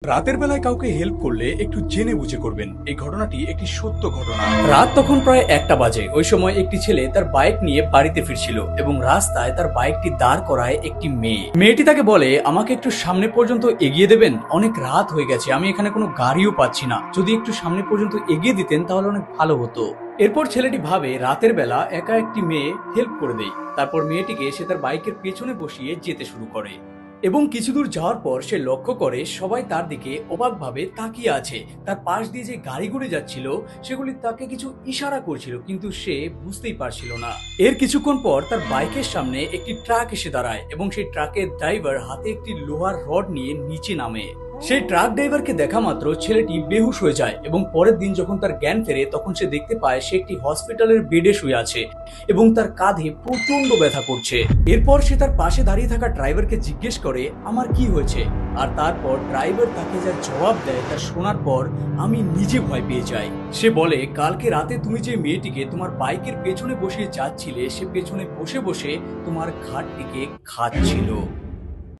রাতের বেলায় কাউকে হেল্প করলে একটু জেনে বুঝে করবেন। এই ঘটনাটি একটি সত্য ঘটনা। রাত তখন প্রায় 1টা বাজে। ওই সময় একটি ছেলে তার বাইক নিয়ে বাড়িতে ফিরছিল এবং রাস্তায় তার বাইকটি দাঁড় করায় একটি মেয়েটি তাকে বলে, আমাকে একটু সামনে পর্যন্ত এগিয়ে দেবেন, অনেক রাত হয়ে গেছে, আমি এখানে কোনো গাড়িও পাচ্ছি না, যদি একটু সামনে পর্যন্ত এগিয়ে দিতেন তাহলে অনেক ভালো হতো। এরপর ছেলেটি ভাবে রাতের বেলা একা একটি মেয়ে হেল্প করে দেয়। তারপর মেয়েটিকে সে তার বাইকের পেছনে বসিয়ে যেতে শুরু করে এবং কিছু দূর যাওয়ার পর সে লক্ষ্য করে সবাই তার দিকে অবাকভাবে তাকিয়ে আছে। তার পাশ দিয়ে যে গাড়িগুলি যাচ্ছিল সেগুলি তাকে কিছু ইশারা করছিল, কিন্তু সে বুঝতেই পারছিল না। এর কিছুক্ষণ পর তার বাইকের সামনে একটি ট্রাক এসে দাঁড়ায় এবং সেই ট্রাকের ড্রাইভার হাতে একটি লোহার রড নিয়ে নিচে নামে। সেই ট্রাক ড্রাইভারকে দেখা মাত্র ছেলেটি বেহুশ হয়ে যায় এবং পরের দিন যখন তার জ্ঞান ফেরে তখন সে দেখতে পায় সে একটি হসপিটালের বেডে শুয়ে আছে এবং তার কাঁধে প্রচন্ড ব্যথা করছে। এরপর সে তার পাশে দাঁড়িয়ে থাকা ড্রাইভারকে জিজ্ঞেস করে, আমার কি হয়েছে? আর তারপর ড্রাইভার তাকে যা জবাব দেয় তা শোনার পর আমি নিজে ভয় পেয়ে যাই। সে বলে, কালকে রাতে তুমি যে মেয়েটিকে তোমার বাইকের পেছনে বসিয়ে যাচ্ছিলে সে পেছনে বসে বসে তোমার ঘাটটিকে খাচ্ছিল।